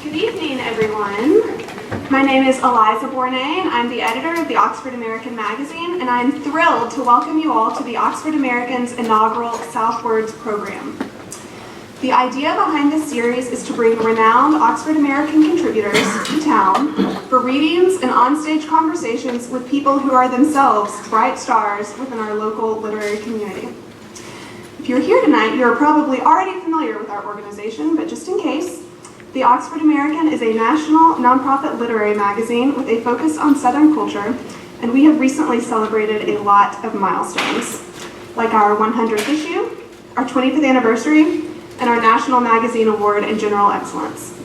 Good evening, everyone. My name is Eliza Bournet, and I'm the editor of the Oxford American magazine, and I'm thrilled to welcome you all to the Oxford American's inaugural Southwards program. The idea behind this series is to bring renowned Oxford American contributors to town for readings and onstage conversations with people who are themselves bright stars within our local literary community. If you're here tonight, you're probably already familiar with our organization, but just in case, the Oxford American is a national nonprofit literary magazine with a focus on Southern culture, and we have recently celebrated a lot of milestones, like our 100th issue, our 25th anniversary, and our National Magazine Award in General Excellence.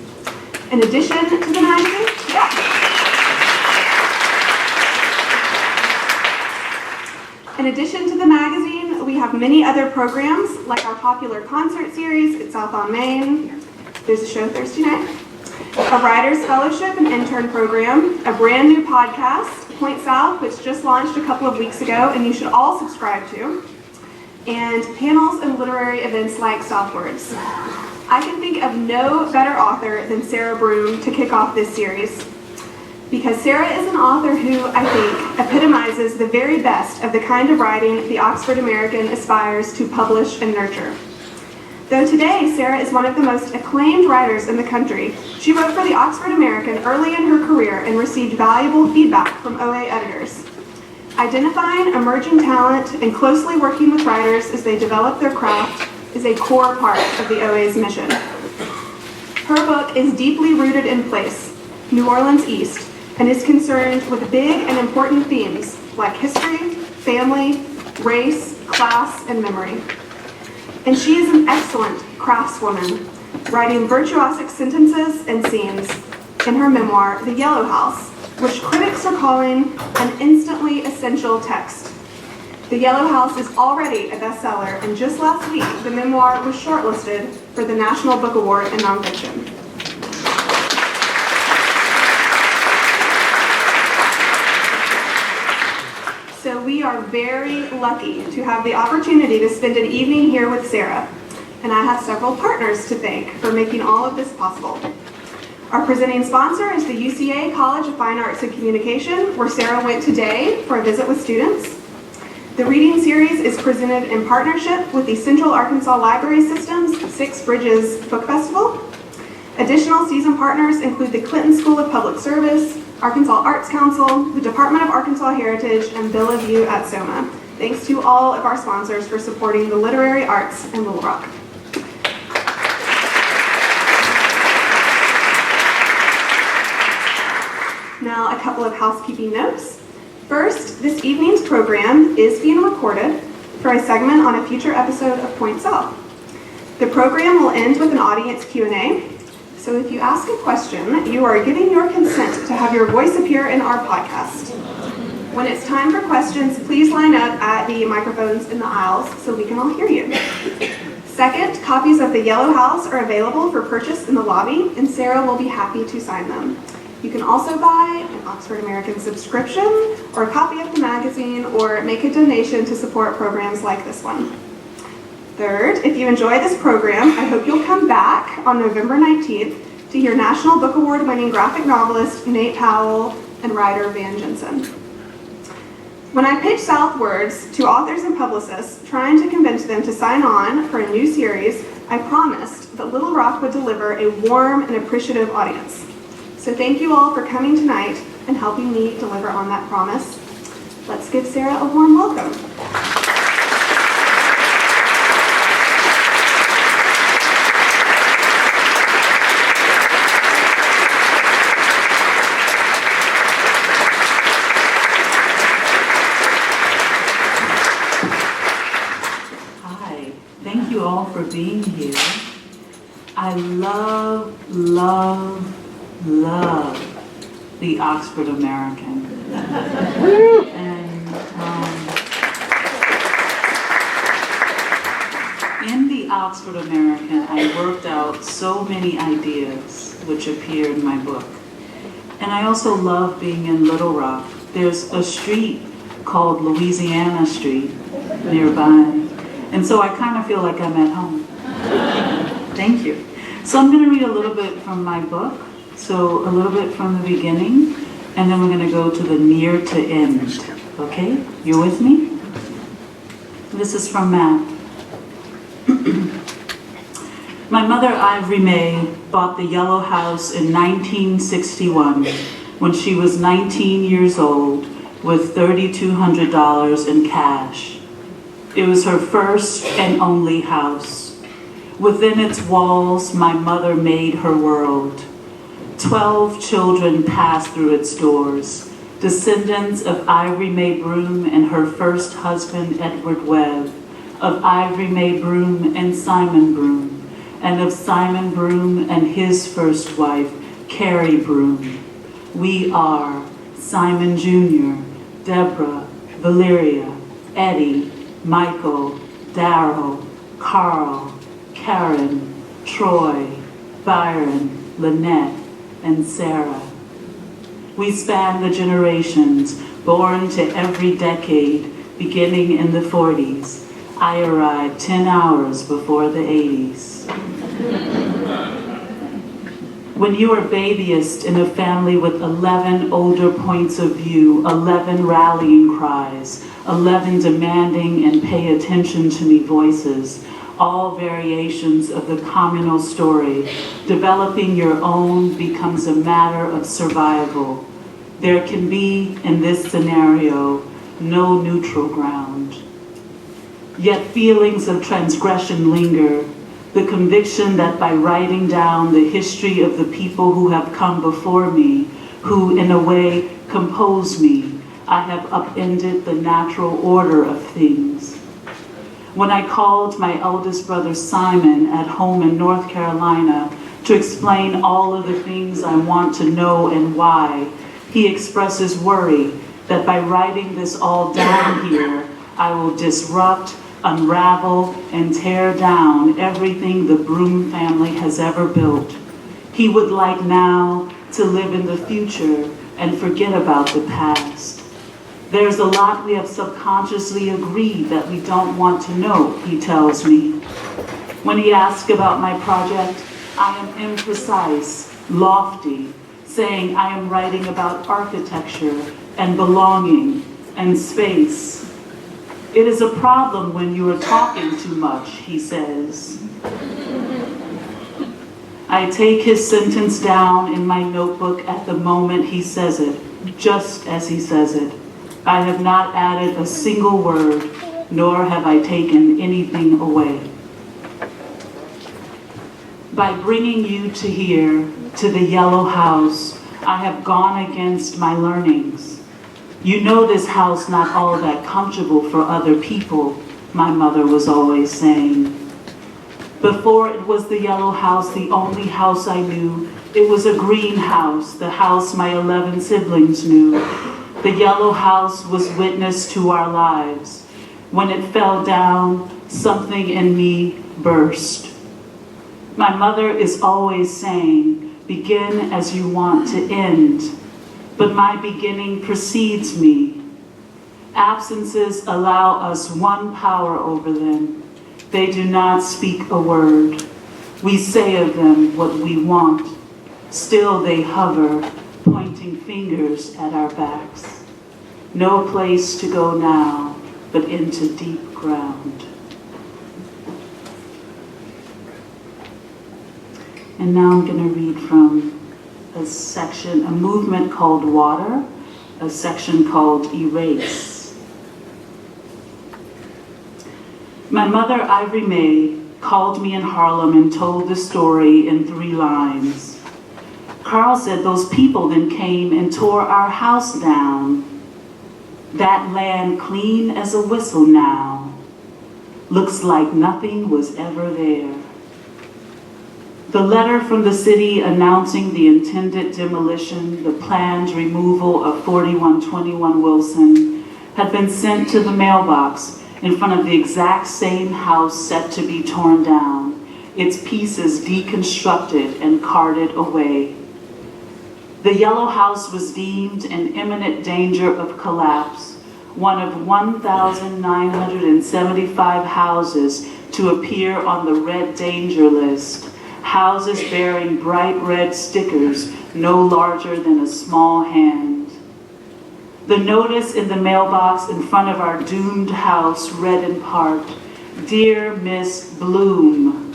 In addition to the magazine, we have many other programs, like our popular concert series at South on Main. There's a show Thursday night, a Writers Fellowship and Intern Program, a brand new podcast, Point South, which just launched a couple of weeks ago and you should all subscribe to, and panels and literary events like Southwards. I can think of no better author than Sarah Broom to kick off this series, because Sarah is an author who, I think, epitomizes the very best of the kind of writing the Oxford American aspires to publish and nurture. Though today, Sarah is one of the most acclaimed writers in the country, she wrote for the Oxford American early in her career and received valuable feedback from OA editors. Identifying emerging talent and closely working with writers as they develop their craft is a core part of the OA's mission. Her book is deeply rooted in place, New Orleans East, and is concerned with big and important themes like history, family, race, class, and memory. And she is an excellent craftswoman, writing virtuosic sentences and scenes in her memoir, The Yellow House, which critics are calling an instantly essential text. The Yellow House is already a bestseller, and just last week, the memoir was shortlisted for the National Book Award in Nonfiction. So we are very lucky to have the opportunity to spend an evening here with Sarah, and I have several partners to thank for making all of this possible. Our presenting sponsor is the UCA College of Fine Arts and Communication, where Sarah went today for a visit with students. The reading series is presented in partnership with the Central Arkansas Library System's Six Bridges Book Festival. Additional season partners include the Clinton School of Public Service, Arkansas Arts Council, the Department of Arkansas Heritage, and Bill of You at SOMA. Thanks to all of our sponsors for supporting the literary arts in Little Rock. Now, a couple of housekeeping notes. First, this evening's program is being recorded for a segment on a future episode of Point South. The program will end with an audience Q&A. So if you ask a question, you are giving your consent to have your voice appear in our podcast. When it's time for questions, please line up at the microphones in the aisles so we can all hear you. Second, copies of The Yellow House are available for purchase in the lobby, and Sarah will be happy to sign them. You can also buy an Oxford American subscription or a copy of the magazine or make a donation to support programs like this one. Third, if you enjoy this program, I hope you'll come back on November 19th to hear National Book Award winning graphic novelist Nate Powell and writer Van Jensen. When I pitched Southwards to authors and publicists trying to convince them to sign on for a new series, I promised that Little Rock would deliver a warm and appreciative audience. So thank you all for coming tonight and helping me deliver on that promise. Let's give Sarah a warm welcome. Thank you all for being here. I love the Oxford American. And in the Oxford American, I worked out so many ideas which appear in my book. And I also love being in Little Rock. There's a street called Louisiana Street nearby. And so I kind of feel like I'm at home. Thank you. So I'm going to read a little bit from my book, So a little bit from the beginning, and then we're going to go to the near to end. Okay? You with me? This is from Matt. My mother, Ivory May, bought the yellow house in 1961 when she was 19 years old with $3,200 in cash. It was her first and only house. Within its walls, my mother made her world. 12 children passed through its doors, descendants of Ivory May Broom and her first husband, Edward Webb, of Ivory May Broom and Simon Broom, and of Simon Broom and his first wife, Carrie Broom. We are Simon Jr., Deborah, Valeria, Eddie, Michael, Darrell, Carl, Karen, Troy, Byron, Lynette, and Sarah. We span the generations, born to every decade, beginning in the 40s. I arrived 10 hours before the 80s. When you are babyest in a family with 11 older points of view, 11 rallying cries, 11 demanding and pay attention to me voices, all variations of the communal story, developing your own becomes a matter of survival. There can be, in this scenario, no neutral ground. Yet feelings of transgression linger, the conviction that by writing down the history of the people who have come before me, who in a way compose me, I have upended the natural order of things. When I called my eldest brother Simon at home in North Carolina to explain all of the things I want to know and why, he expresses worry that by writing this all down here, I will disrupt, unravel, and tear down everything the Broom family has ever built. He would like now to live in the future and forget about the past. There's a lot we have subconsciously agreed that we don't want to know, he tells me. When he asks about my project, I am imprecise, lofty, saying I am writing about architecture and belonging and space. It is a problem when you are talking too much, he says. I take his sentence down in my notebook at the moment he says it, just as he says it. I have not added a single word, nor have I taken anything away. By bringing you to here, to the yellow house, I have gone against my learnings. You know this house not all that comfortable for other people, my mother was always saying. Before it was the yellow house, the only house I knew, it was a green house, the house my 11 siblings knew. The yellow house was witness to our lives. When it fell down, something in me burst. My mother is always saying, begin as you want to end. But my beginning precedes me. Absences allow us one power over them. They do not speak a word. We say of them what we want. Still they hover, pointing fingers at our backs. No place to go now, but into deep ground. And now I'm going to read from a section, a movement called Water, a section called Erase. My mother, Ivory May, called me in Harlem and told the story in 3 lines. Carl said those people then came and tore our house down. That land clean as a whistle now. Looks like nothing was ever there. The letter from the city announcing the intended demolition, the planned removal of 4121 Wilson, had been sent to the mailbox in front of the exact same house set to be torn down, its pieces deconstructed and carted away. The yellow house was deemed in imminent danger of collapse, one of 1,975 houses to appear on the red danger list, houses bearing bright red stickers no larger than a small hand. The notice in the mailbox in front of our doomed house read in part, "Dear Miss Bloom,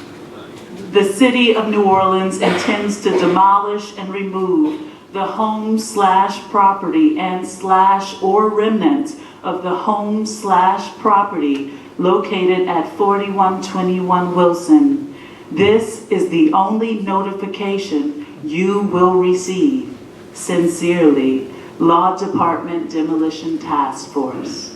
the city of New Orleans intends to demolish and remove the home/property and/or remnants of the home/property located at 4121 Wilson. This is the only notification you will receive. Sincerely, Law Department Demolition Task Force."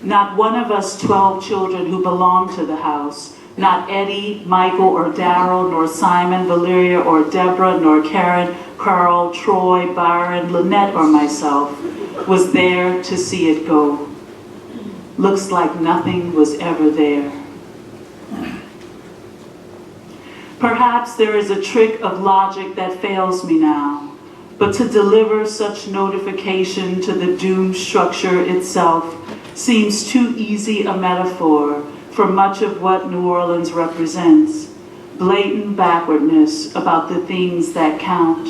Not one of us 12 children who belonged to the house, not Eddie, Michael, or Daryl, nor Simon, Valeria, or Deborah, nor Karen, Carl, Troy, Byron, Lynette, or myself, was there to see it go. Looks like nothing was ever there. Perhaps there is a trick of logic that fails me now, but to deliver such notification to the doomed structure itself seems too easy a metaphor for much of what New Orleans represents. Blatant backwardness about the things that count.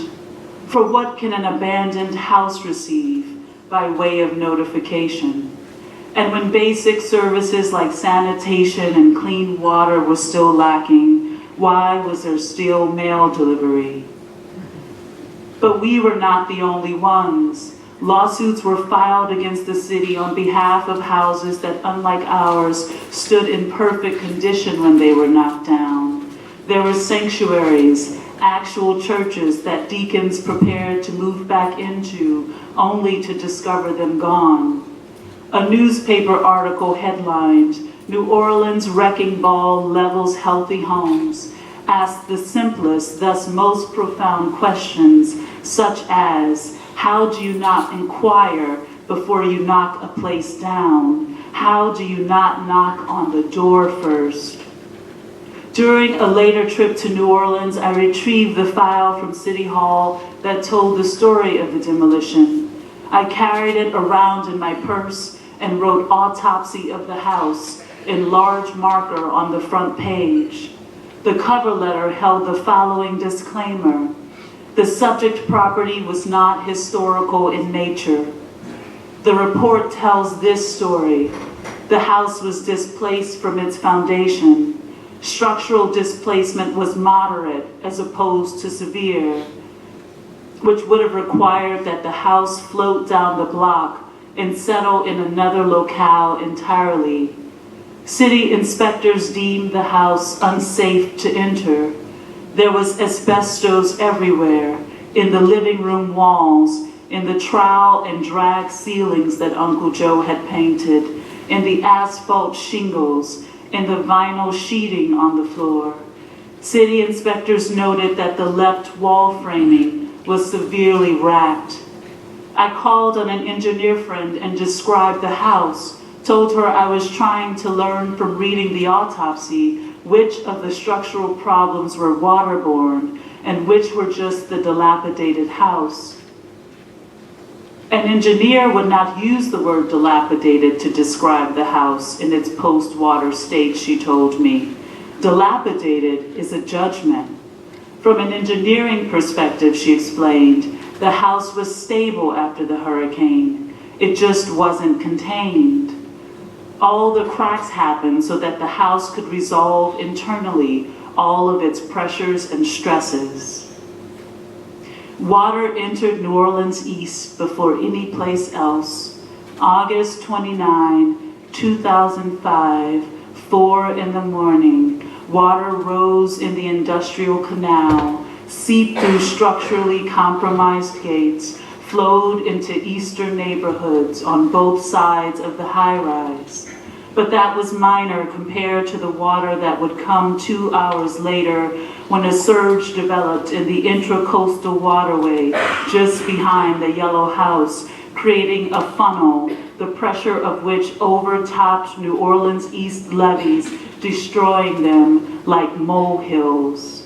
For what can an abandoned house receive by way of notification? And when basic services like sanitation and clean water were still lacking, why was there still mail delivery? But we were not the only ones. Lawsuits were filed against the city on behalf of houses that, unlike ours, stood in perfect condition when they were knocked down. There were sanctuaries, actual churches that deacons prepared to move back into, only to discover them gone. A newspaper article headlined, "New Orleans Wrecking Ball Levels Healthy Homes," asked the simplest, thus most profound questions, such as, how do you not inquire before you knock a place down? How do you not knock on the door first? During a later trip to New Orleans, I retrieved the file from City Hall that told the story of the demolition. I carried it around in my purse and wrote "Autopsy of the House" in large marker on the front page. The cover letter held the following disclaimer. The subject property was not historical in nature. The report tells this story. The house was displaced from its foundation. Structural displacement was moderate as opposed to severe, which would have required that the house float down the block and settle in another locale entirely. City inspectors deemed the house unsafe to enter. There was asbestos everywhere, in the living room walls, in the trowel and drag ceilings that Uncle Joe had painted, in the asphalt shingles, in the vinyl sheeting on the floor. City inspectors noted that the left wall framing was severely racked. I called on an engineer friend and described the house, told her I was trying to learn from reading the autopsy which of the structural problems were waterborne and which were just the dilapidated house. An engineer would not use the word dilapidated to describe the house in its post-water state, she told me. Dilapidated is a judgment. From an engineering perspective, she explained, the house was stable after the hurricane. It just wasn't contained. All the cracks happened so that the house could resolve internally all of its pressures and stresses. Water entered New Orleans East before any place else. August 29, 2005, 4 in the morning. Water rose in the industrial canal, seeped through structurally compromised gates, flowed into eastern neighborhoods on both sides of the high-rise. But that was minor compared to the water that would come 2 hours later when a surge developed in the intracoastal waterway just behind the Yellow House, creating a funnel, the pressure of which overtopped New Orleans East levees, destroying them like molehills.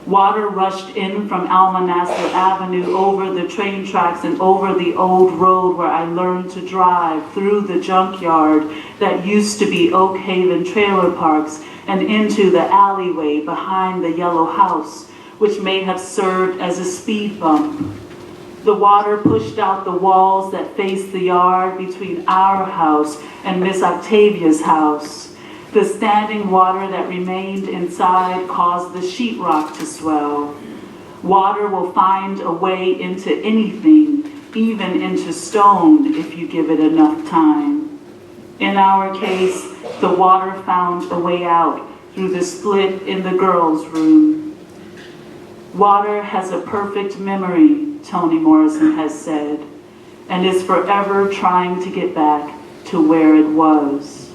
Water rushed in from Almanassa Avenue over the train tracks and over the old road where I learned to drive through the junkyard that used to be Oak Haven Trailer Parks and into the alleyway behind the yellow house, which may have served as a speed bump. The water pushed out the walls that faced the yard between our house and Miss Octavia's house. The standing water that remained inside caused the sheetrock to swell. Water will find a way into anything, even into stone, if you give it enough time. In our case, the water found a way out through the split in the girls' room. Water has a perfect memory, Toni Morrison has said, and is forever trying to get back to where it was.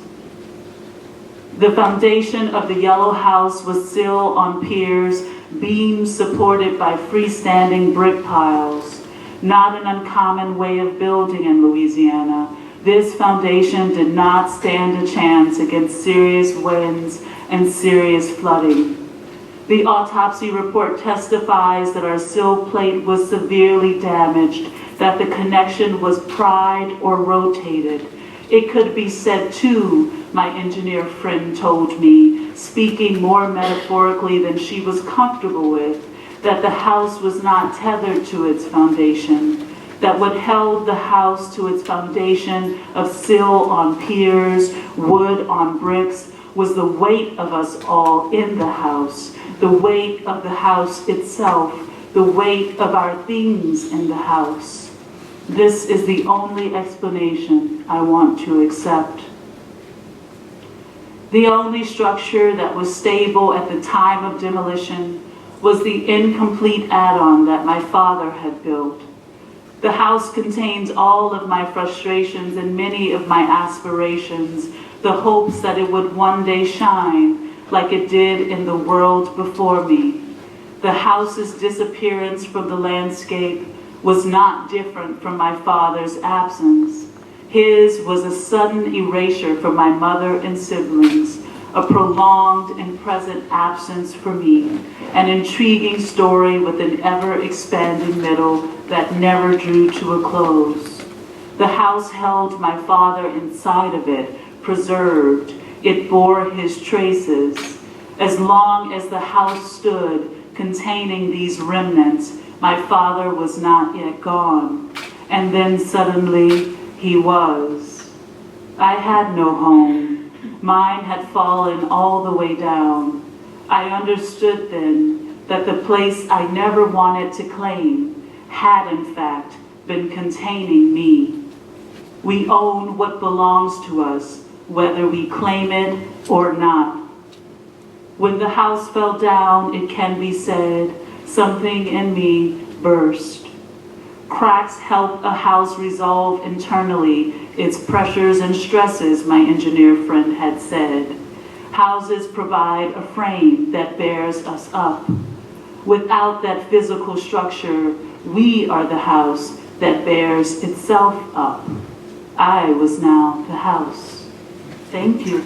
The foundation of the yellow house was still on piers, beams supported by freestanding brick piles. Not an uncommon way of building in Louisiana. This foundation did not stand a chance against serious winds and serious flooding. The autopsy report testifies that our sill plate was severely damaged, that the connection was pried or rotated. It could be said too, my engineer friend told me, speaking more metaphorically than she was comfortable with, that the house was not tethered to its foundation, that what held the house to its foundation of sill on piers, wood on bricks, was the weight of us all in the house, the weight of the house itself, the weight of our things in the house. This is the only explanation I want to accept. The only structure that was stable at the time of demolition was the incomplete add-on that my father had built. The house contains all of my frustrations and many of my aspirations, the hopes that it would one day shine like it did in the world before me. The house's disappearance from the landscape was not different from my father's absence. His was a sudden erasure for my mother and siblings, a prolonged and present absence for me, an intriguing story with an ever-expanding middle that never drew to a close. The house held my father inside of it, preserved. It bore his traces. As long as the house stood, containing these remnants, my father was not yet gone. And then suddenly, he was. I had no home. Mine had fallen all the way down. I understood then that the place I never wanted to claim had in fact been containing me. We own what belongs to us, whether we claim it or not. When the house fell down, it can be said, something in me burst. Cracks help a house resolve internally its pressures and stresses, my engineer friend had said. Houses provide a frame that bears us up. Without that physical structure, we are the house that bears itself up. I was now the house. Thank you.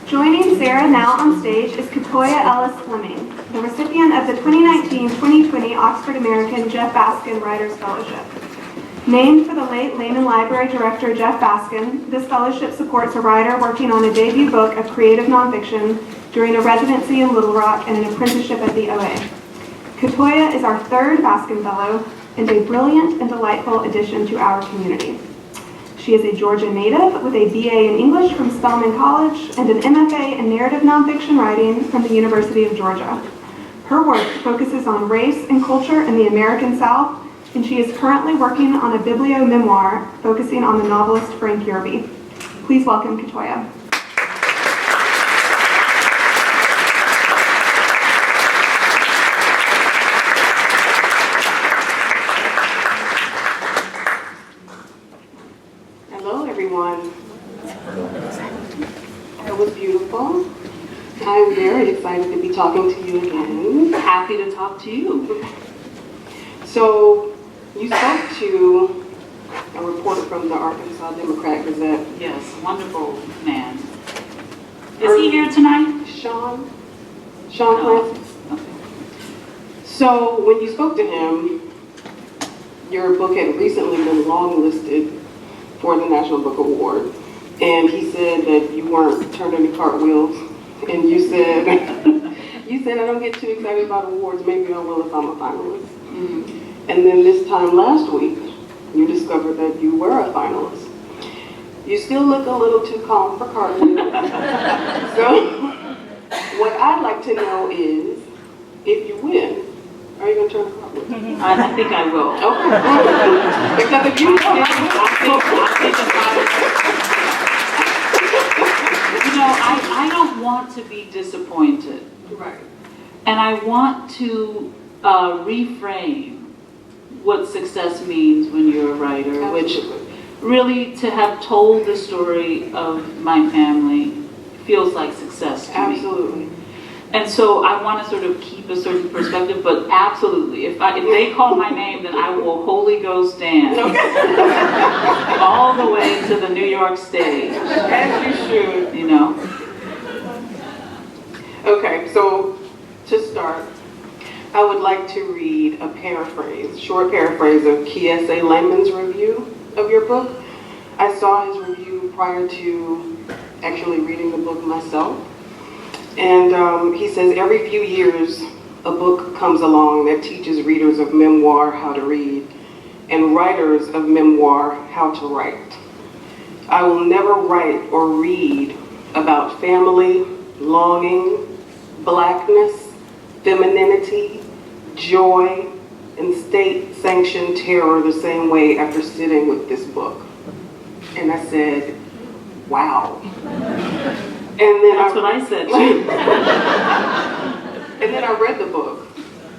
Joining Sarah now on stage is Katoya Ellis Fleming, the recipient of the 2019-2020 Oxford American Jeff Baskin Writers Fellowship. Named for the late Lehman Library Director Jeff Baskin, this fellowship supports a writer working on a debut book of creative nonfiction during a residency in Little Rock and an apprenticeship at the OA. Katoya is our third Baskin Fellow and a brilliant and delightful addition to our community. She is a Georgia native with a BA in English from Spelman College and an MFA in narrative nonfiction writing from the University of Georgia. Her work focuses on race and culture in the American South, and she is currently working on a biblio-memoir focusing on the novelist Frank Yerby. Please welcome Katoya. That was beautiful. I'm very excited to be talking to you again. Happy to talk to you. So, you spoke to a reporter from the Arkansas Democrat Gazette. Yes, wonderful man. Is he here tonight? Sean No. Clancy. Okay. So when you spoke to him, your book had recently been longlisted for the National Book Award. And he said that you weren't turning any cartwheels. And you said, I don't get too excited about awards. Maybe I will if I'm a finalist. Mm-hmm. And then this time last week, you discovered that you were a finalist. You still look a little too calm for cartwheels. So what I'd like to know is, if you win, are you going to turn a cartwheel? I think I will. Okay. Because if you I don't want to be disappointed. Right. And I want to reframe what success means when you're a writer, Absolutely. which really to have told the story of my family feels like success to me. Absolutely. And so I want to sort of keep a certain perspective, but absolutely, if they call my name, then I will Holy Ghost dance all the way to the New York stage. As you should. You know? Okay, so to start, I would like to read a paraphrase, short paraphrase of Kiese Layman's review of your book. I saw his review prior to actually reading the book myself. And he says, every few years, a book comes along that teaches readers of memoir how to read and writers of memoir how to write. I will never write or read about family, longing, blackness, femininity, joy, and state-sanctioned terror the same way after sitting with this book. And I said, wow. And then That's what I said too. And then I read the book,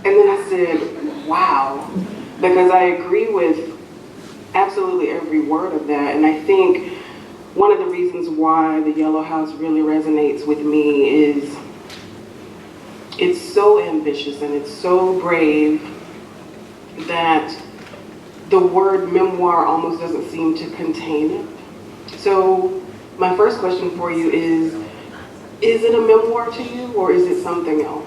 and then I said, wow, because I agree with absolutely every word of that. And I think one of the reasons why The Yellow House really resonates with me is it's so ambitious and it's so brave that the word memoir almost doesn't seem to contain it. So my first question for you is it a memoir to you, or is it something else?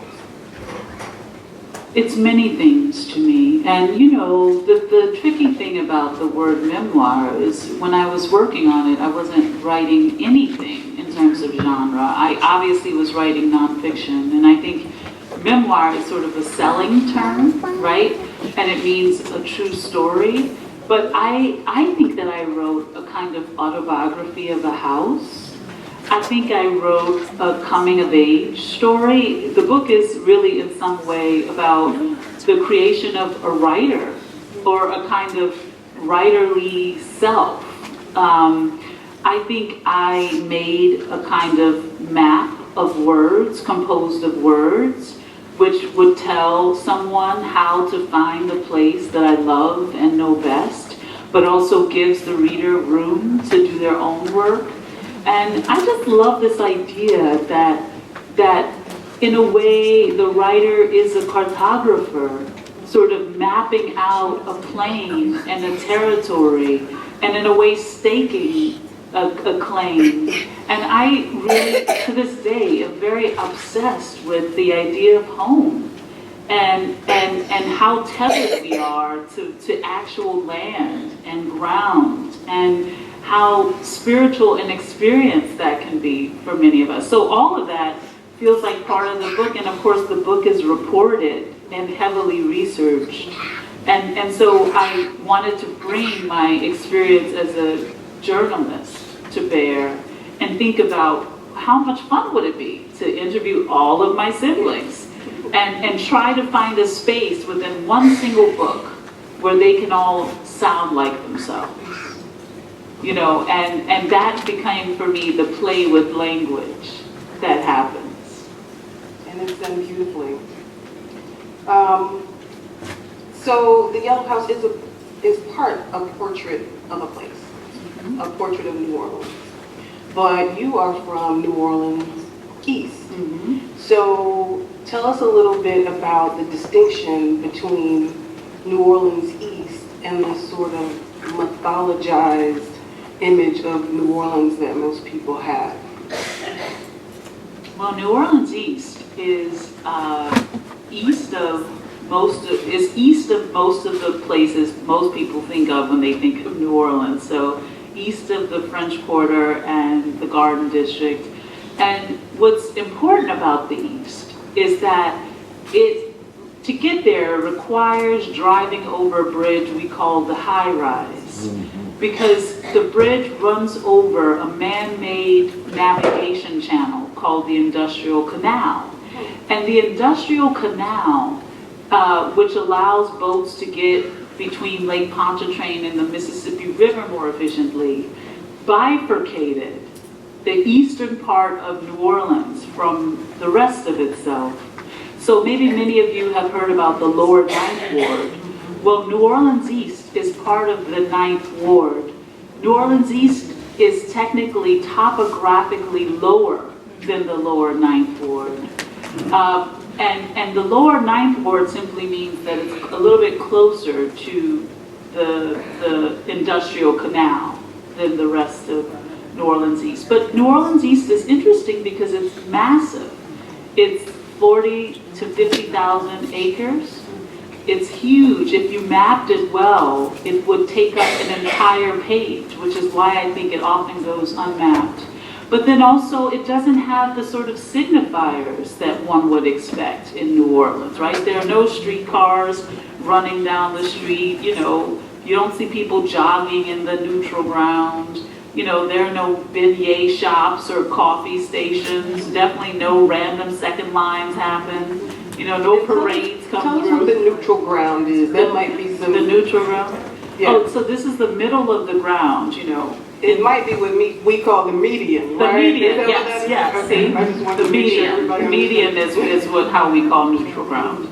It's many things to me. And you know, the tricky thing about the word memoir is when I was working on it, I wasn't writing anything in terms of genre. I obviously was writing nonfiction, and I think memoir is sort of a selling term, right? And it means a true story. But I think that I wrote a kind of autobiography of a house. I think I wrote a coming-of-age story. The book is really in some way about the creation of a writer, or a kind of writerly self. I think I made a kind of map of words, composed of words, which would tell someone how to find the place that I love and know best, but also gives the reader room to do their own work. And I just love this idea that in a way the writer is a cartographer, sort of mapping out a plane and a territory, and in a way staking a claim. And I really, to this day, am very obsessed with the idea of home and how tethered we are to actual land and ground, and how spiritual an experience that can be for many of us. So all of that feels like part of the book, and of course the book is reported and heavily researched. And so I wanted to bring my experience as a journalist to bear and think about how much fun would it be to interview all of my siblings and try to find a space within one single book where they can all sound like themselves. You know, and that became for me the play with language that happens. And it's done beautifully. So The Yellow House is part a portrait of a place, mm-hmm. a portrait of New Orleans. But you are from New Orleans East. Mm-hmm. So tell us a little bit about the distinction between New Orleans East and this sort of mythologized image of New Orleans that most people have. Well, New Orleans East is east of east of most of the places most people think of when they think of New Orleans. So east of the French Quarter and the Garden District. And what's important about the East is that to get there requires driving over a bridge we call the high rise, because the bridge runs over a man-made navigation channel called the Industrial Canal. And the Industrial Canal, which allows boats to get between Lake Pontchartrain and the Mississippi River more efficiently, bifurcated the eastern part of New Orleans from the rest of itself. So maybe many of you have heard about the Lower Ninth Ward. Well, New Orleans East is part of the Ninth Ward. New Orleans East is technically topographically lower than the Lower Ninth Ward. And the Lower Ninth Ward simply means that it's a little bit closer to the Industrial Canal than the rest of New Orleans East. But New Orleans East is interesting because it's massive. It's 40 to 50,000 acres. It's huge. If you mapped it well, it would take up an entire page, which is why I think it often goes unmapped. But then also, it doesn't have the sort of signifiers that one would expect in New Orleans, right? There are no streetcars running down the street, you know, you don't see people jogging in the neutral ground. You know, there are no beignet shops or coffee stations, definitely no random second lines happen, you know, no parades come Tell us through. what the neutral ground is. That might be some... The neutral ground? Yeah. Oh, so this is the middle of the ground, you know. It might be what we call the median, The right? median, Is that what yes, that is? yes, Okay. see? I just wanted The to make sure median, everybody the median is how we call neutral ground.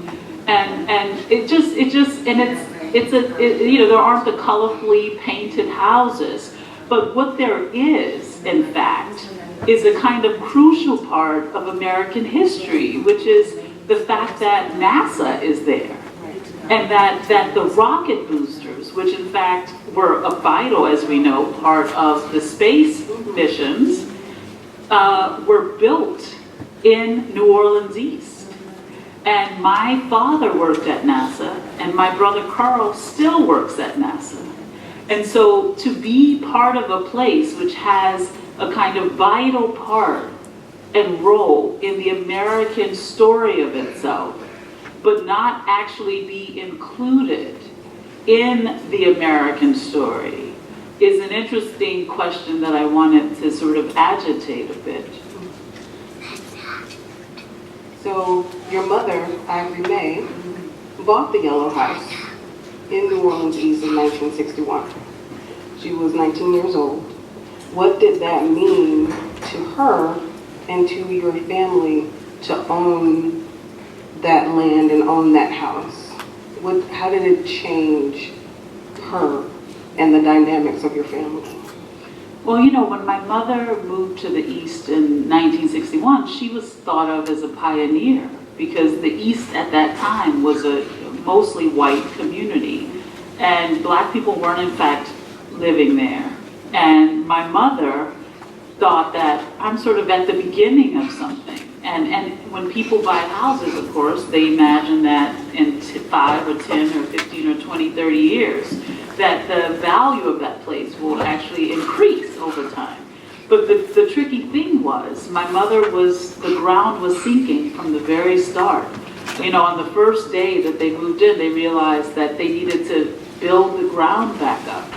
And you know, there aren't the colorfully painted houses, but what there is, in fact, is a kind of crucial part of American history, which is the fact that NASA is there. And that the rocket boosters, which in fact were a vital, as we know, part of the space missions, were built in New Orleans East. And my father worked at NASA, and my brother Carl still works at NASA. And so to be part of a place which has a kind of vital part and role in the American story of itself, but not actually be included in the American story, is an interesting question that I wanted to sort of agitate a bit. So your mother, Ivory May, bought the Yellow House in New Orleans East in 1961. She was 19 years old. What did that mean to her and to your family to own that land and own that house? How did it change her and the dynamics of your family? Well, you know, when my mother moved to the East in 1961, she was thought of as a pioneer because the East at that time was a mostly white community and black people weren't in fact living there. And my mother thought that I'm sort of at the beginning of something. And when people buy houses, of course, they imagine that in 5 or 10 or 15 or 20, 30 years, that the value of that place will actually increase over time. But the tricky thing was, my mother the ground was sinking from the very start. You know, on the first day that they moved in, they realized that they needed to build the ground back up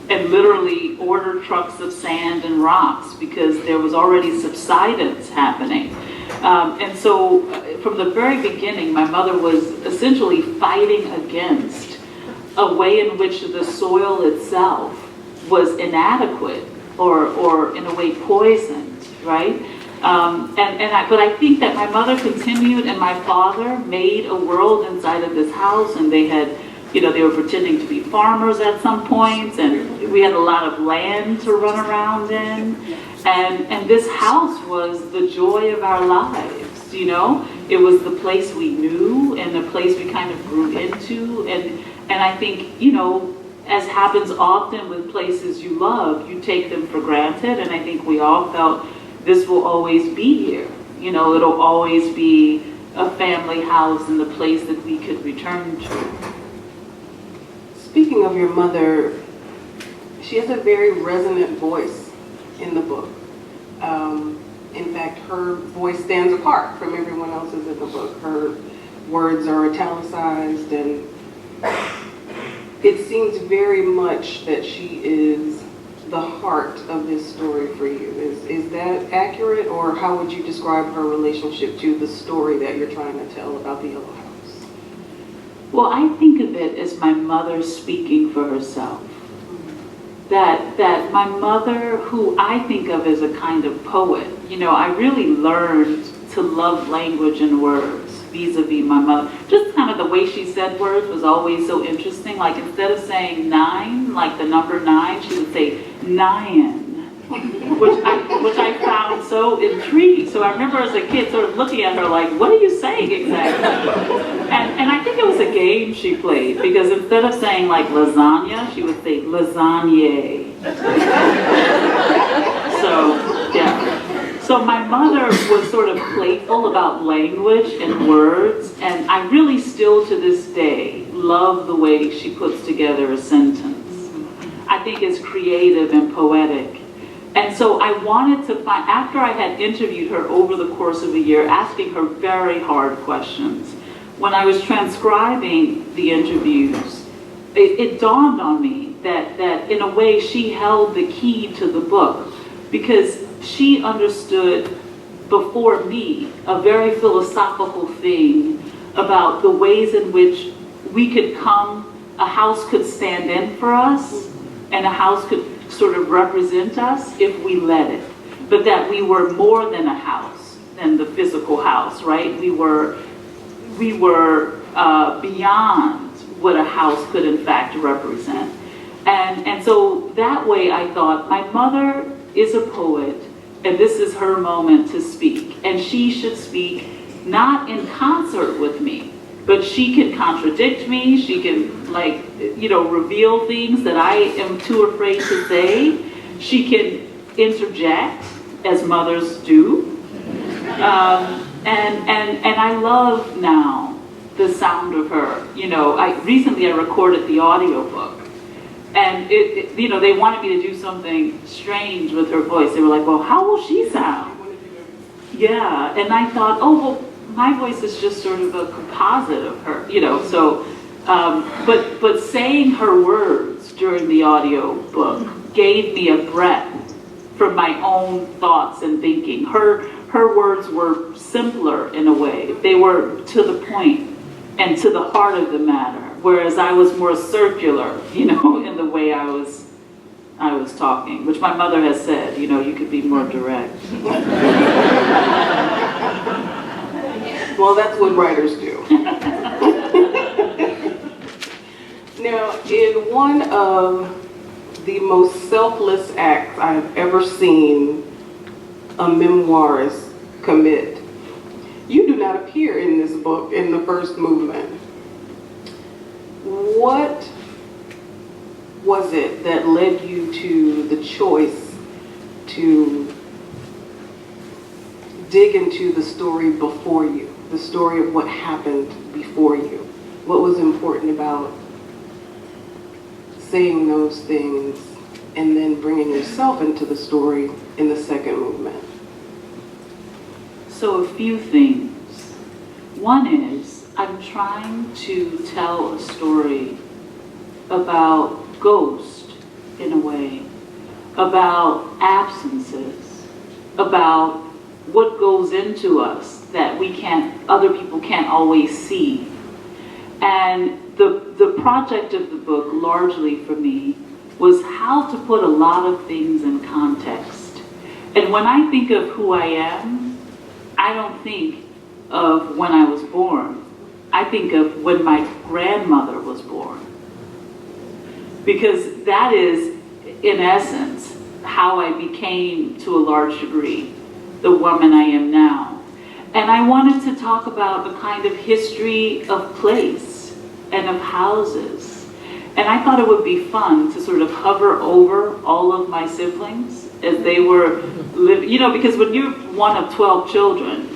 and literally order trucks of sand and rocks because there was already subsidence happening. And so from the very beginning, my mother was essentially fighting against a way in which the soil itself was inadequate or in a way poisoned, right? But I think that my mother continued and my father made a world inside of this house, and they had, you know, they were pretending to be farmers at some points, and we had a lot of land to run around in. And this house was the joy of our lives, you know? It was the place we knew and the place we kind of grew into. And I think, you know, as happens often with places you love, you take them for granted. And I think we all felt this will always be here, You know, it'll always be a family house and the place that we could return to. Speaking of your mother, she has a very resonant voice in the book. In fact, her voice stands apart from everyone else's in the book. Her words are italicized, and it seems very much that she is the heart of this story for you. Is that accurate, or how would you describe her relationship to the story that you're trying to tell about the Yellow House? Well, I think of it as my mother speaking for herself. That my mother, who I think of as a kind of poet, you know, I really learned to love language and words vis-a-vis my mother. Just kind of the way she said words was always so interesting. Like instead of saying 9, like the number 9, she would say 9. Which I found so intriguing. So I remember as a kid sort of looking at her like, what are you saying exactly? And I think it was a game she played, because instead of saying like lasagna, she would say lasagne. So, yeah. So my mother was sort of playful about language and words, and I really still to this day love the way she puts together a sentence. I think it's creative and poetic. And so I wanted to find, after I had interviewed her over the course of a year, asking her very hard questions, when I was transcribing the interviews, it dawned on me that in a way she held the key to the book, because she understood before me a very philosophical thing about the ways in which we could come, a house could stand in for us, and a house could sort of represent us if we let it. But that we were more than a house, than the physical house, right? We were beyond what a house could in fact represent. And so that way I thought, my mother is a poet, and this is her moment to speak. And she should speak not in concert with me, but she can contradict me, she can, like, you know, reveal things that I am too afraid to say. She can interject, as mothers do. And I love now the sound of her. You know, recently I recorded the audiobook, and you know, they wanted me to do something strange with her voice. They were like, well, how will she sound? Yeah, and I thought, oh, well, my voice is just sort of a composite of her, you know, so, but saying her words during the audio book gave me a breath from my own thoughts and thinking. Her words were simpler in a way. They were to the point and to the heart of the matter, whereas I was more circular, you know, in the way I was talking, which my mother has said, you know, you could be more direct. Well, that's what writers do. Now, in one of the most selfless acts I've ever seen a memoirist commit, you do not appear in this book in the first movement. What was it that led you to the choice to dig into the story before you, the story of what happened before you? What was important about saying those things and then bringing yourself into the story in the second movement? So a few things. One is, I'm trying to tell a story about ghost, in a way, about absences, about what goes into us that other people can't always see. And the project of the book, largely for me, was how to put a lot of things in context. And when I think of who I am, I don't think of when I was born. I think of when my grandmother was born. Because that is, in essence, how I became, to a large degree, the woman I am now. And I wanted to talk about a kind of history of place and of houses. And I thought it would be fun to sort of hover over all of my siblings as they were living, you know, because when you're one of 12 children,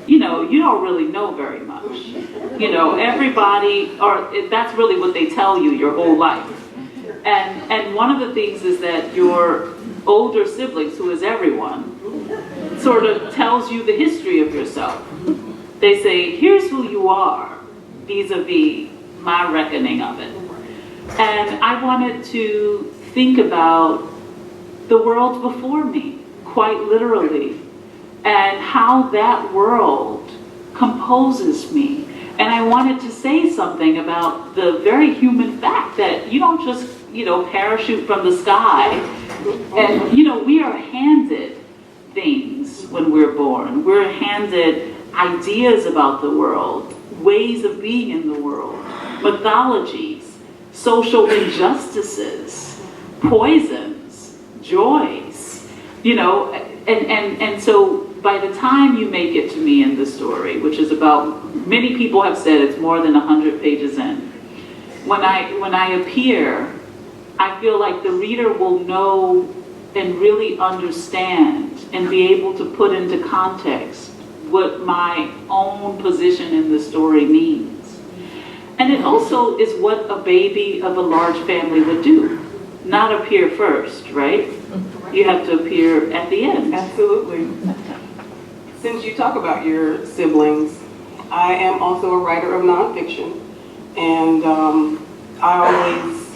you don't really know very much. Everybody, or that's really what they tell you your whole life. And one of the things is that your older siblings, who is everyone, sort of tells you the history of yourself. They say, here's who you are, vis-a-vis my reckoning of it. And I wanted to think about the world before me, quite literally, and how that world composes me. And I wanted to say something about the very human fact that you don't just, parachute from the sky. And, we are handed things when we're born. We're handed ideas about the world, ways of being in the world, mythologies, social injustices, poisons, joys, and so by the time you make it to me in the story, which is about, many people have said it's more than 100 pages in, when I appear, I feel like the reader will know and really understand and be able to put into context what my own position in the story means. And it also is what a baby of a large family would do. Not appear first, right? You have to appear at the end. Absolutely. Since you talk about your siblings, I am also a writer of nonfiction, and I always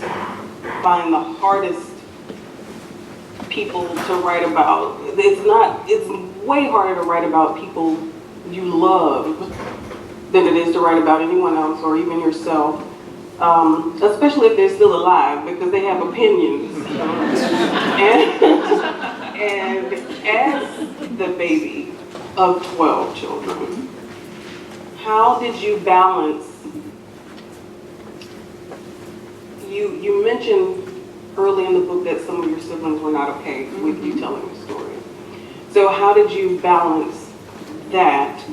find the hardest people to write about. It's way harder to write about people you love than it is to write about anyone else or even yourself, especially if they're still alive, because they have opinions. And as the baby of 12 children, how did you balance? You mentioned early in the book that some of your siblings were not okay with you telling the story. So how did you balance that,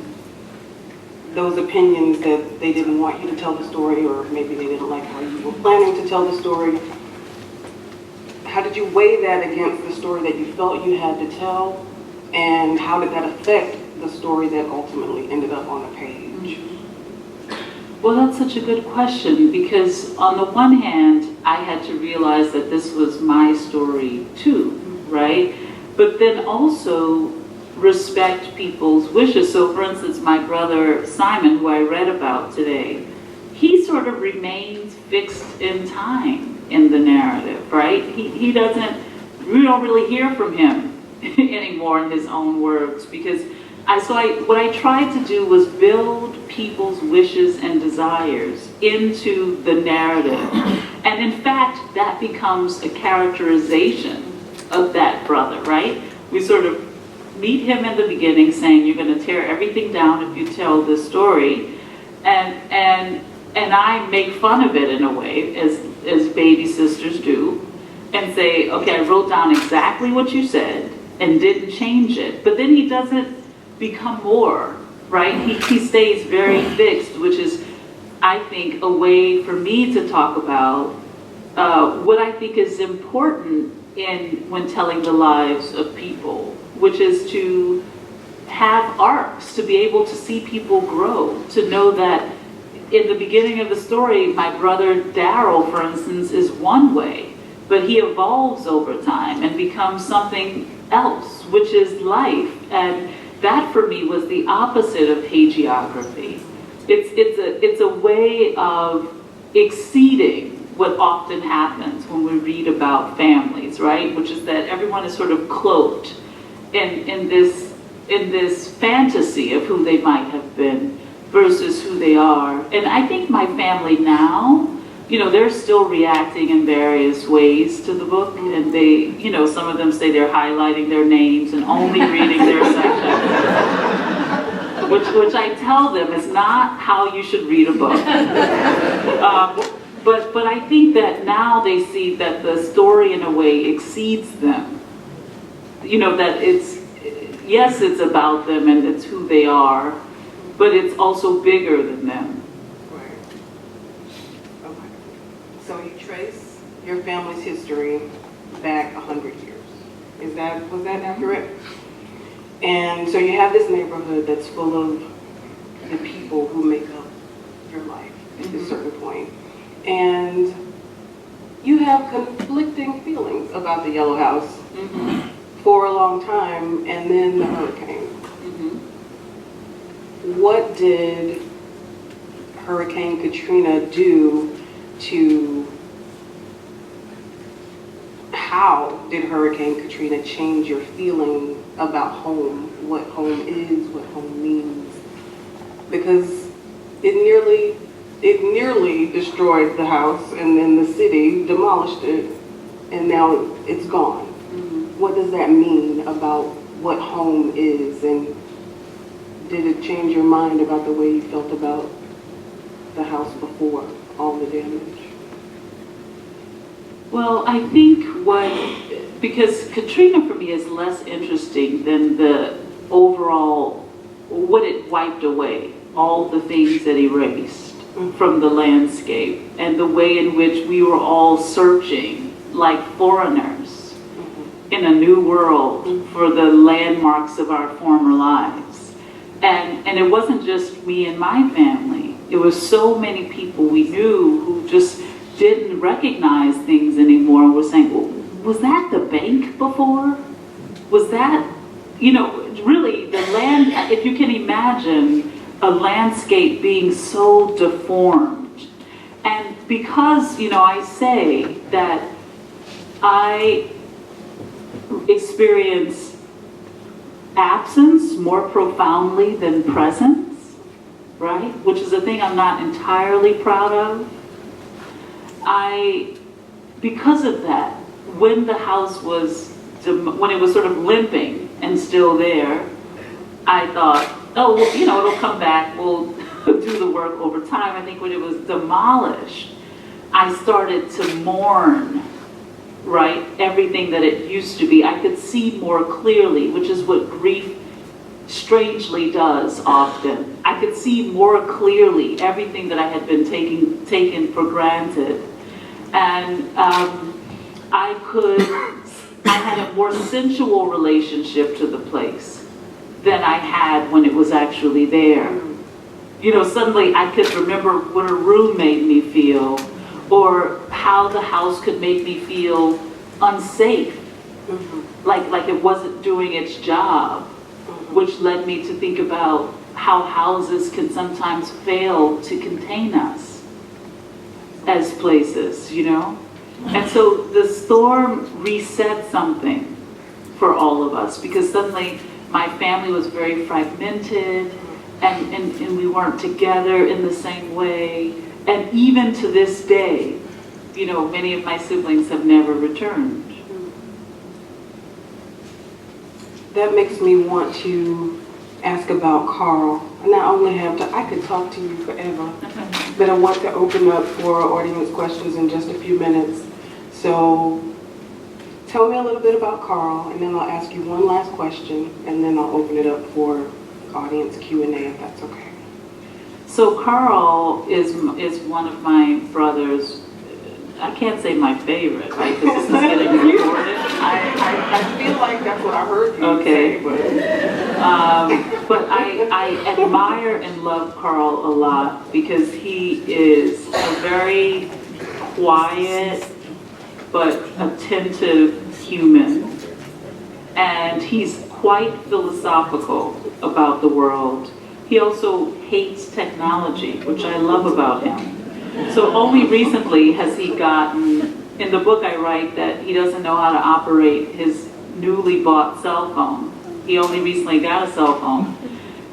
those opinions that they didn't want you to tell the story, or maybe they didn't like how you were planning to tell the story? How did you weigh that against the story that you felt you had to tell, and how did that affect the story that ultimately ended up on the page? Well, that's such a good question, because on the one hand, I had to realize that this was my story too, right? But then also respect people's wishes. So for instance, my brother Simon, who I read about today, he sort of remains fixed in time in the narrative, right? We don't really hear from him anymore in his own words, because what I tried to do was build people's wishes and desires into the narrative. And in fact, that becomes a characterization of that brother, right? We sort of meet him in the beginning saying, you're going to tear everything down if you tell this story. And I make fun of it in a way, as baby sisters do, and say, okay, I wrote down exactly what you said and didn't change it. But then he doesn't become more, right? He stays very fixed, which is, I think, a way for me to talk about what I think is important when telling the lives of people, which is to have arcs, to be able to see people grow, to know that in the beginning of the story, my brother Daryl, for instance, is one way, but he evolves over time and becomes something else, which is life. And that for me was the opposite of hagiography. It's a way of exceeding what often happens when we read about families, right? Which is that everyone is sort of cloaked in this fantasy of who they might have been versus who they are. And I think my family now, they're still reacting in various ways to the book, and they, some of them say they're highlighting their names and only reading their sections, which I tell them is not how you should read a book. But I think that now they see that the story in a way exceeds them. That it's about them and it's who they are, but it's also bigger than them. Right. Okay. So you trace your family's history back 100 years. Was that accurate? And so you have this neighborhood that's full of the people who make up your life at a certain point. And you have conflicting feelings about the Yellow House for a long time, and then the hurricane. What did Hurricane Katrina do to, how did Hurricane Katrina change your feeling about home, what home is, what home means? Because it nearly destroyed the house, and then the city demolished it, and now it's gone. What does that mean about what home is, and did it change your mind about the way you felt about the house before all the damage? Well, I think because Katrina for me is less interesting than the overall, what it wiped away, all the things that erased from the landscape, and the way in which we were all searching like foreigners in a new world for the landmarks of our former lives. And it wasn't just me and my family. It was so many people we knew who just didn't recognize things anymore and were saying, well, was that the bank before? Was that, really the land, if you can imagine a landscape being so deformed. And because, I say that I experience absence more profoundly than presence, right? Which is a thing I'm not entirely proud of. Because of that, when the house was, when it was sort of limping and still there, I thought, oh, well, it'll come back, we'll do the work over time. I think when it was demolished, I started to mourn, right, everything that it used to be. I could see more clearly, which is what grief strangely does often. I could see more clearly everything that I had been taken for granted. And I had a more sensual relationship to the place than I had when it was actually there. Suddenly I could remember what a room made me feel, or how the house could make me feel unsafe, like it wasn't doing its job, which led me to think about how houses can sometimes fail to contain us as places, And so the storm reset something for all of us, because suddenly my family was very fragmented, and we weren't together in the same way. And even to this day, many of my siblings have never returned. That makes me want to ask about Carl. And I could talk to you forever, but I want to open up for audience questions in just a few minutes. So tell me a little bit about Carl, and then I'll ask you one last question, and then I'll open it up for audience Q&A, if that's okay. So Carl is one of my brothers. I can't say my favorite, right? Because this is getting recorded. I feel like that's what I heard you say. But I admire and love Carl a lot, because he is a very quiet but attentive human, and he's quite philosophical about the world. He also hates technology, which I love about him. So only recently has he gotten, in the book I write that he doesn't know how to operate his newly bought cell phone. He only recently got a cell phone.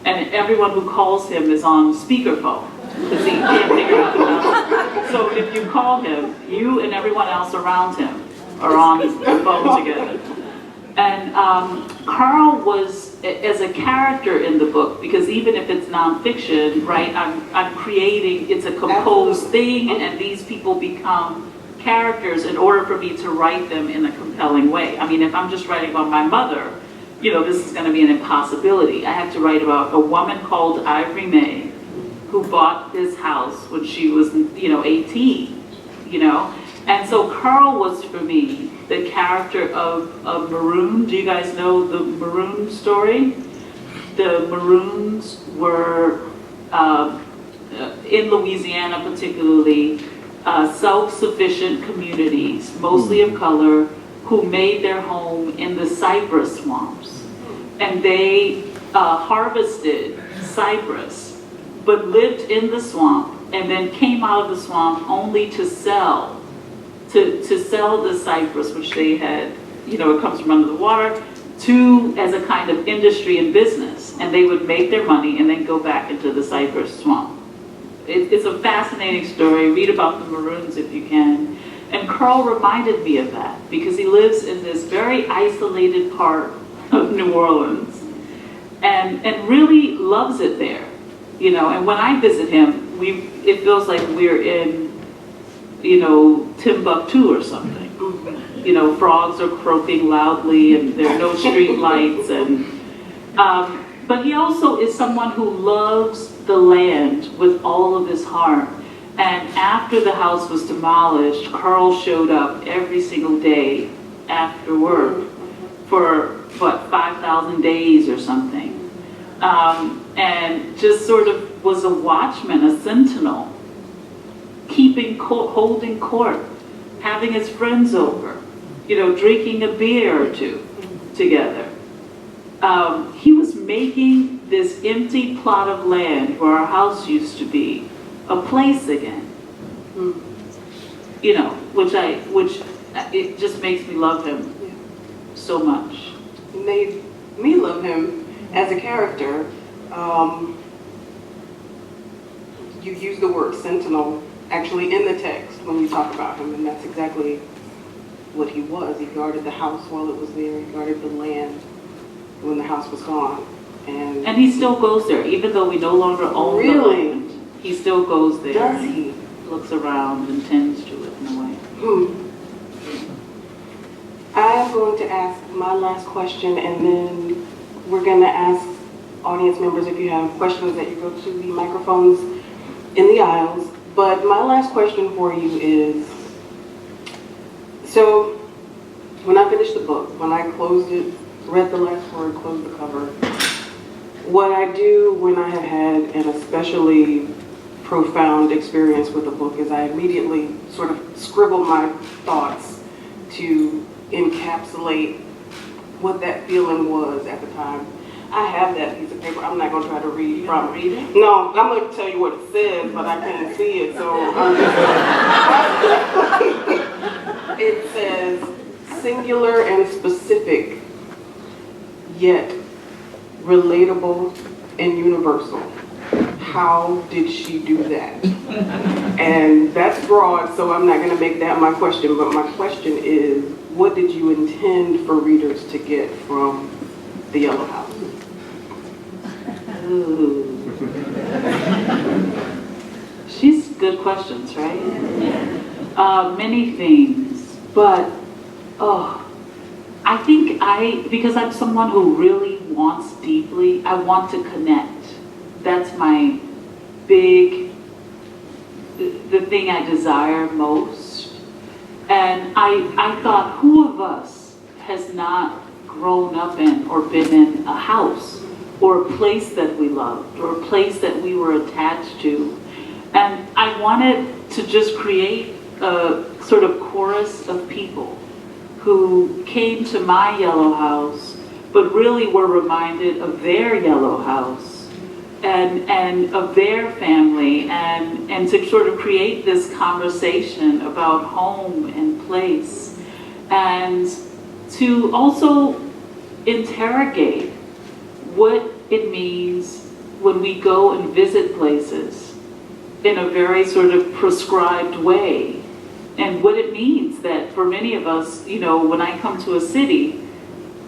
And everyone who calls him is on speakerphone, because he can't figure out how. So if you call him, you and everyone else around him are on the phone together. And Carl was, as a character in the book, because even if it's nonfiction, right, I'm creating, it's a composed thing, and these people become characters in order for me to write them in a compelling way. I mean, if I'm just writing about my mother, this is going to be an impossibility. I have to write about a woman called Ivory May, who bought this house when she was, 18, And so Carl was, for me, the character of Maroon. Do you guys know the Maroon story? The Maroons were, in Louisiana particularly, self-sufficient communities, mostly of color, who made their home in the cypress swamps. And they harvested cypress, but lived in the swamp, and then came out of the swamp only to sell, to sell the cypress, which they had, it comes from under the water, as a kind of industry and business. And they would make their money and then go back into the cypress swamp. It's a fascinating story. Read about the Maroons if you can. And Carl reminded me of that because he lives in this very isolated part of New Orleans and really loves it there. And when I visit him, it feels like we're in, Timbuktu or something. Frogs are croaking loudly and there are no street lights. But he also is someone who loves the land with all of his heart. And after the house was demolished, Carl showed up every single day after work for, 5,000 days or something. And just sort of was a watchman, a sentinel, holding court, having his friends over, drinking a beer or two together. He was making this empty plot of land where our house used to be a place again. Which it just makes me love him so much. Made me love him as a character. You use the word sentinel actually in the text when you talk about him, and that's exactly what he was. He guarded the house while it was there. He guarded the land when the house was gone. And he still goes there, even though we no longer own the land. He still goes there. Does he? Looks around and tends to it in a way. I am going to ask my last question, and then we're going to ask audience members if you have questions that you go to the microphones in the aisles. But my last question for you is, so when I finished the book, when I closed it, read the last word, closed the cover, what I do when I have had an especially profound experience with a book is I immediately sort of scribble my thoughts to encapsulate what that feeling was at the time. I have that piece of paper. I'm not going to try to read from it. No, I'm going to tell you what it says, but I can't see it. So it says singular and specific, yet relatable and universal. How did she do that? And that's broad, so I'm not going to make that my question, but my question is, what did you intend for readers to get from The Yellow House? Ooh. She's good questions, right? Many things, but I think because I'm someone who really wants deeply, I want to connect. That's my the thing I desire most. And I thought, who of us has not grown up in or been in a house or a place that we loved or a place that we were attached to? And I wanted to just create a sort of chorus of people who came to my yellow house, but really were reminded of their yellow house and of their family, and to sort of create this conversation about home and place, and to also interrogate what it means when we go and visit places in a very sort of prescribed way, and what it means that for many of us, when I come to a city,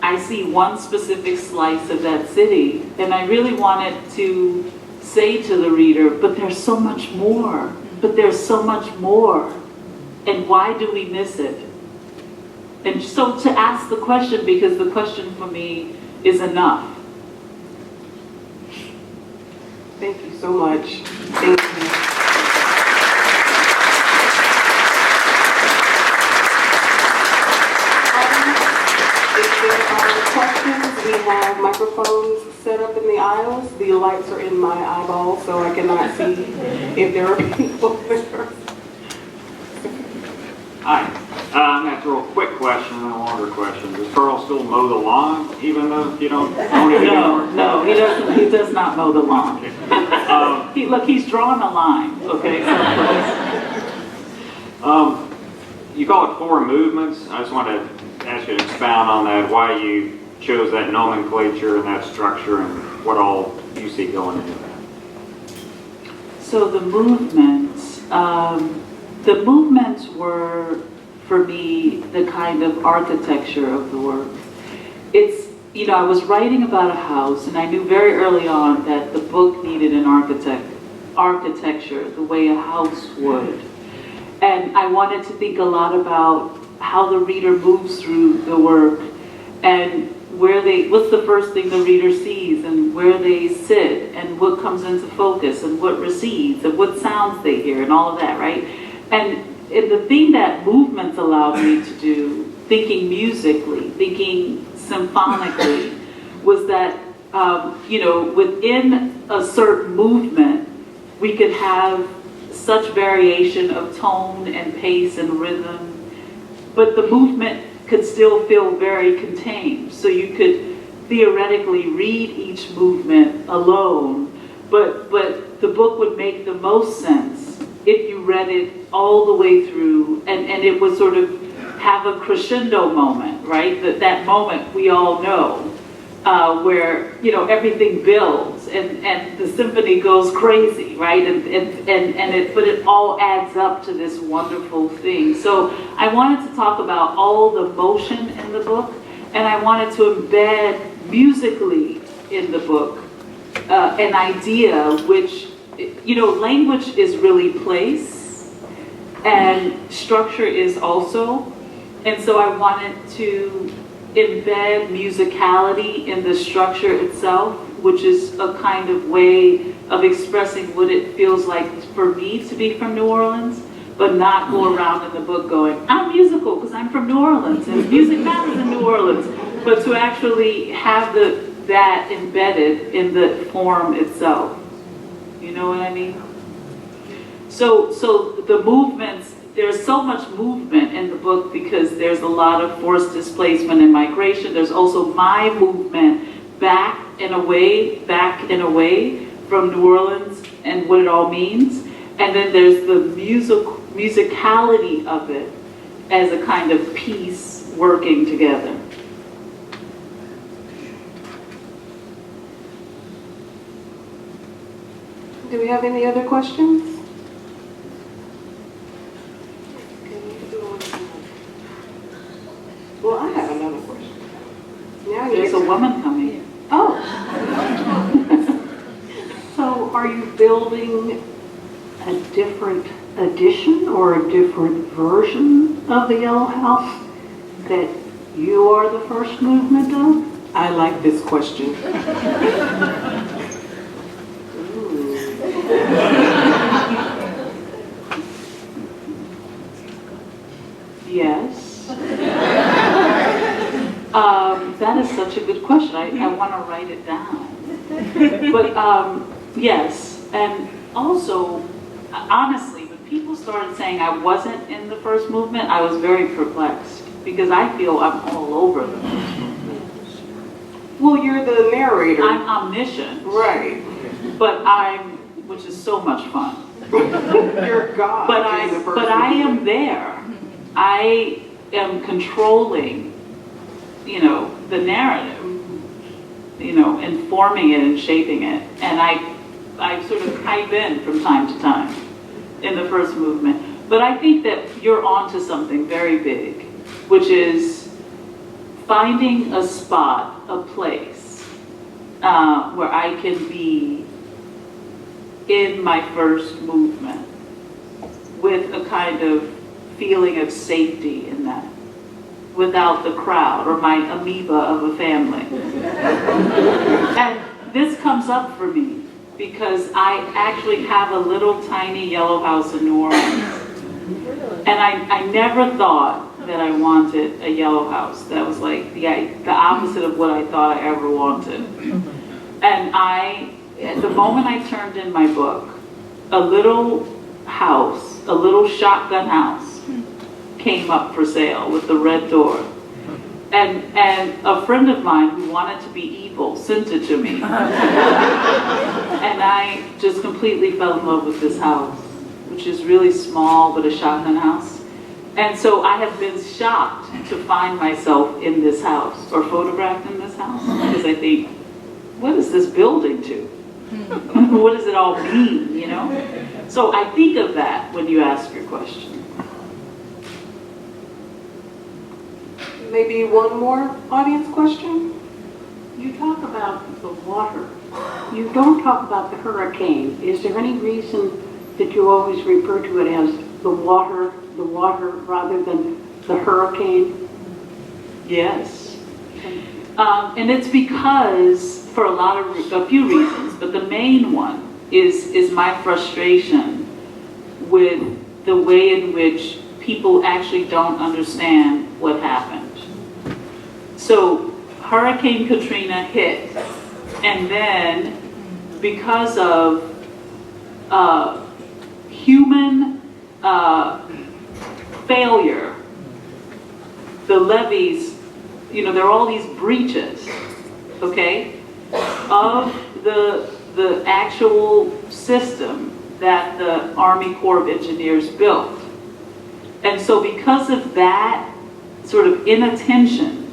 I see one specific slice of that city, and I really wanted to say to the reader, but there's so much more, but there's so much more, and why do we miss it? And so to ask the question, because the question for me is enough. Thank you so much. Thank you. microphones set up in the aisles. The lights are in my eyeballs, so I cannot see if there are people there. Hi. I'm going to throw a quick question and a longer question. Does Carl still mow the lawn, even though you don't own it anymore? No, he doesn't. He does not mow the lawn. Look, he's drawing a line. Okay. You call it 4 movements. I just wanted to ask you to expound on that, why you chose that nomenclature and that structure and what all you see going into that. So the movements were, for me, the kind of architecture of the work. It's, I was writing about a house, and I knew very early on that the book needed an architecture, the way a house would. And I wanted to think a lot about how the reader moves through the work, and what's the first thing the reader sees, and where they sit, and what comes into focus, and what recedes, and what sounds they hear, and all of that, right? And the thing that movements allowed me to do, thinking musically, thinking symphonically, was that, within a certain movement, we could have such variation of tone and pace and rhythm, but the movement could still feel very contained. So you could theoretically read each movement alone, but the book would make the most sense if you read it all the way through, and it would sort of have a crescendo moment, right? That moment we all know, where everything builds and the symphony goes crazy, right? But it all adds up to this wonderful thing. So I wanted to talk about all the motion in the book, and I wanted to embed musically in the book an idea which, language is really place, and structure is also. And so I wanted to embed musicality in the structure itself, which is a kind of way of expressing what it feels like for me to be from New Orleans, but not go around in the book going, I'm musical because I'm from New Orleans and music matters in New Orleans, but to actually have that embedded in the form itself. You know what I mean? So the movements, there's so much movement in the book because there's a lot of forced displacement and migration. There's also my movement back and away from New Orleans and what it all means. And then there's the musicality of it as a kind of piece working together. Do we have any other questions? Well, I have another question. Now There's a woman coming. Oh. So are you building a different edition or a different version of the Yellow House that you are the first movement of? I like this question. Yes. That is such a good question. I want to write it down. But yes, and also, honestly, when people started saying I wasn't in the first movement, I was very perplexed because I feel I'm all over the first movement. Well, you're the narrator. I'm omniscient. Right. But which is so much fun. You're God. But I am there. I am controlling, the narrative, informing it and shaping it. And I sort of pipe in from time to time in the first movement. But I think that you're onto something very big, which is finding a spot, a place, where I can be in my first movement with a kind of feeling of safety in that, without the crowd or my amoeba of a family. And this comes up for me because I actually have a little tiny yellow house in New Orleans. And I never thought that I wanted a yellow house. That was like the opposite of what I thought I ever wanted. And the moment I turned in my book, a little house, a little shotgun house came up for sale with the red door. And a friend of mine who wanted to be evil sent it to me. And I just completely fell in love with this house, which is really small, but a shotgun house. And so I have been shocked to find myself in this house or photographed in this house, because I think, what is this building to? What does it all mean, you know? So I think of that when you ask your question. Maybe one more audience question? You talk about the water. You don't talk about the hurricane. Is there any reason that you always refer to it as the water rather than the hurricane? Yes. And it's because, for a few reasons, but the main one is my frustration with the way in which people actually don't understand what happened. So Hurricane Katrina hit, and then because of human failure, the levees, there are all these breaches, okay, of the actual system that the Army Corps of Engineers built. And so because of that sort of inattention,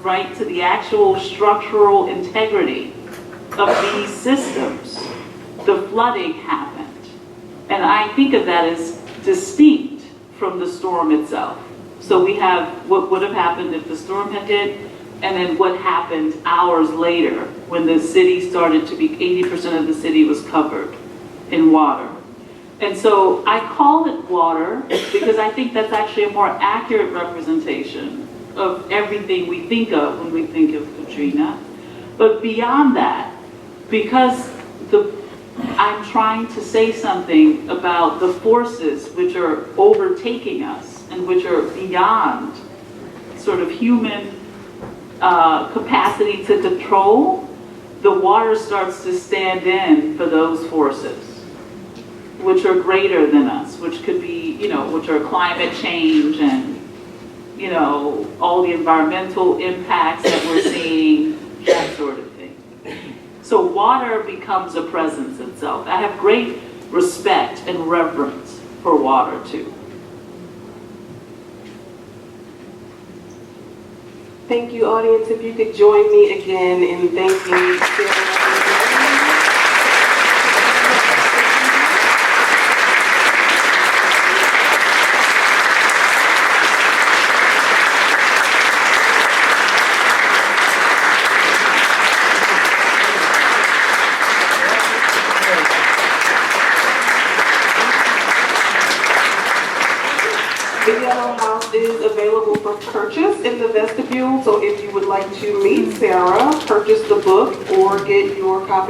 right, to the actual structural integrity of these systems, the flooding happened. And I think of that as distinct from the storm itself. So we have what would have happened if the storm had hit, and then what happened hours later when the city started to be, 80% of the city was covered in water. And so I call it water because I think that's actually a more accurate representation of everything we think of when we think of Katrina. But beyond that, because I'm trying to say something about the forces which are overtaking us and which are beyond sort of human capacity to control, the water starts to stand in for those forces, which are greater than us, which could be, which are climate change and, all the environmental impacts that we're seeing, that sort of thing. So water becomes a presence itself. I have great respect and reverence for water too. Thank you, audience. If you could join me again in thanking Sarah. The Yellow House is available for purchase in the vestibule, so if you would like to meet Sarah, purchase the book, or get your copy